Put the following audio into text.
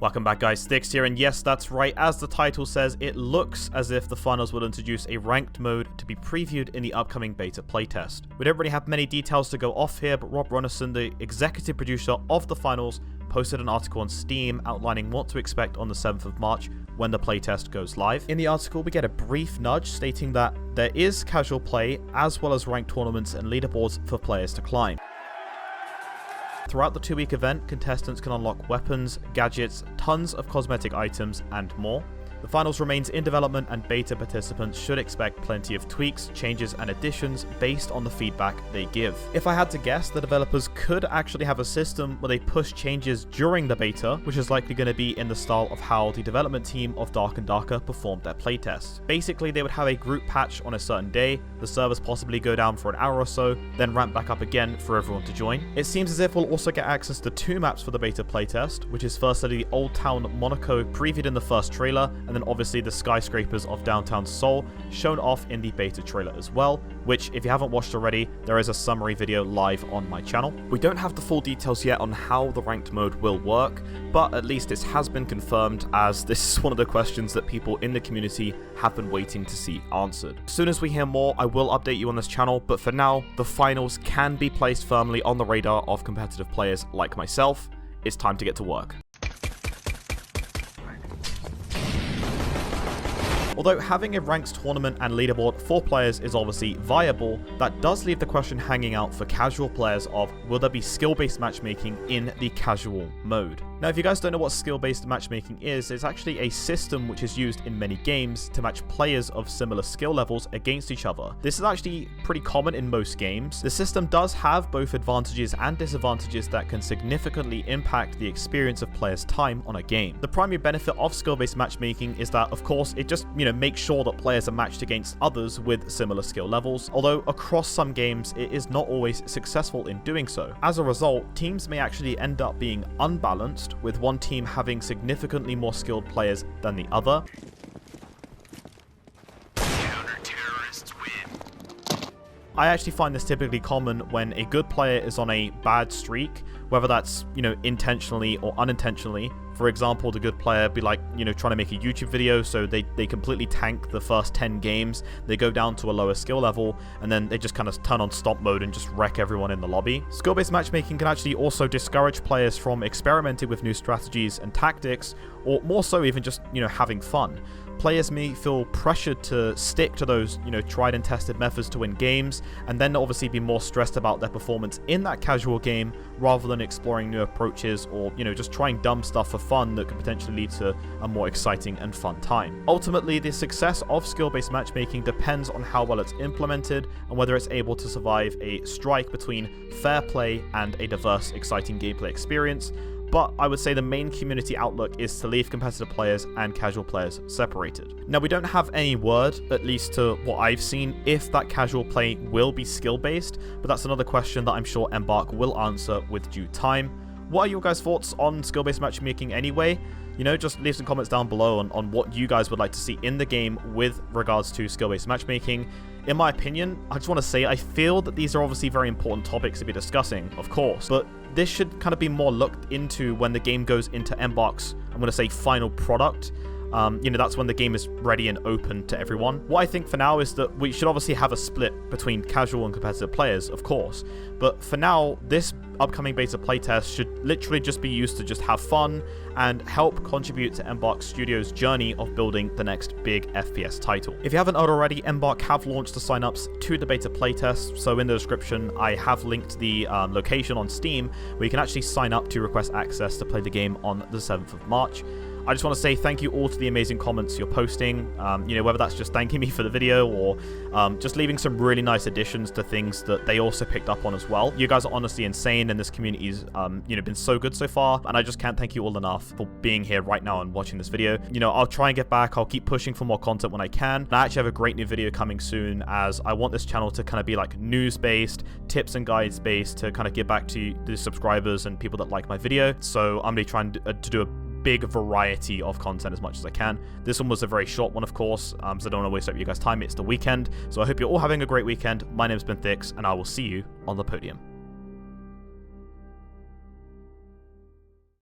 Welcome back guys, Styx here, and yes, that's right, as the title says, it looks as if the finals will introduce a ranked mode to be previewed in the upcoming beta playtest. We don't really have many details to go off here, but Rob Runesson, the executive producer of the finals, posted an article on Steam outlining what to expect on the 7th of March when the playtest goes live. In the article, we get a brief nudge stating that there is casual play as well as ranked tournaments and leaderboards for players to climb. Throughout the 2-week event, contestants can unlock weapons, gadgets, tons of cosmetic items, and more. The finals remains in development, and beta participants should expect plenty of tweaks, changes, and additions based on the feedback they give. If I had to guess, the developers could actually have a system where they push changes during the beta, which is likely going to be in the style of how the development team of Dark and Darker performed their playtests. Basically, they would have a group patch on a certain day, the servers possibly go down for an hour or so, then ramp back up again for everyone to join. It seems as if we'll also get access to 2 maps for the beta playtest, which is firstly the Old Town Monaco previewed in the first trailer, and then obviously the skyscrapers of downtown Seoul shown off in the beta trailer as well, which if you haven't watched already, there is a summary video live on my channel. We don't have the full details yet on how the ranked mode will work, but at least this has been confirmed, as this is one of the questions that people in the community have been waiting to see answered. As soon as we hear more, I will update you on this channel, but for now, the finals can be placed firmly on the radar of competitive players like myself. It's time to get to work. Although having a ranked tournament and leaderboard for players is obviously viable, that does leave the question hanging out for casual players of, will there be skill-based matchmaking in the casual mode? Now, if you guys don't know what skill-based matchmaking is, it's actually a system which is used in many games to match players of similar skill levels against each other. This is actually pretty common in most games. The system does have both advantages and disadvantages that can significantly impact the experience of players' time on a game. The primary benefit of skill-based matchmaking is that, of course, it just, makes sure that players are matched against others with similar skill levels, although across some games it is not always successful in doing so. As a result, teams may actually end up being unbalanced, with one team having significantly more skilled players than the other. I actually find this typically common when a good player is on a bad streak, whether that's, intentionally or unintentionally. For example, the good player be like, trying to make a YouTube video, so they completely tank the first 10 games, they go down to a lower skill level, and then they just kind of turn on stop mode and just wreck everyone in the lobby. Skill-based matchmaking can actually also discourage players from experimenting with new strategies and tactics, or more so even just, having fun. Players may feel pressured to stick to those, tried and tested methods to win games, and then obviously be more stressed about their performance in that casual game, rather than exploring new approaches or, just trying dumb stuff for fun that could potentially lead to a more exciting and fun time. Ultimately, the success of skill-based matchmaking depends on how well it's implemented and whether it's able to survive a strike between fair play and a diverse, exciting gameplay experience. But I would say the main community outlook is to leave competitive players and casual players separated. Now, we don't have any word, at least to what I've seen, if that casual play will be skill-based, but that's another question that I'm sure EMBARK will answer with due time. What are your guys' thoughts on skill-based matchmaking anyway? Just leave some comments down below on what you guys would like to see in the game with regards to skill-based matchmaking. In my opinion, I just want to say I feel that these are obviously very important topics to be discussing, of course, but this should kind of be more looked into when the game goes into EMBARK's, I'm going to say, final product. That's when the game is ready and open to everyone. What I think for now is that we should obviously have a split between casual and competitive players, of course. But for now, this upcoming beta playtest should literally just be used to just have fun and help contribute to EMBARK Studios' journey of building the next big FPS title. If you haven't already, EMBARK have launched the signups to the beta playtest, so in the description I have linked the location on Steam where you can actually sign up to request access to play the game on the 7th of March. I just want to say thank you all to the amazing comments you're posting, whether that's just thanking me for the video or just leaving some really nice additions to things that they also picked up on as well. You guys are honestly insane, and this community's been so good so far, and I just can't thank you all enough for being here right now and watching this video. I'll try and get back, I'll keep pushing for more content when I can. And I actually have a great new video coming soon, as I want this channel to kind of be like news-based, tips and guides-based, to kind of give back to the subscribers and people that like my video. So I'm going to be trying to do a big variety of content as much as I can. This one was a very short one, of course, so I don't want to waste up your guys' time. It's the weekend, so I hope you're all having a great weekend. My name's been Styx, and I will see you on the podium.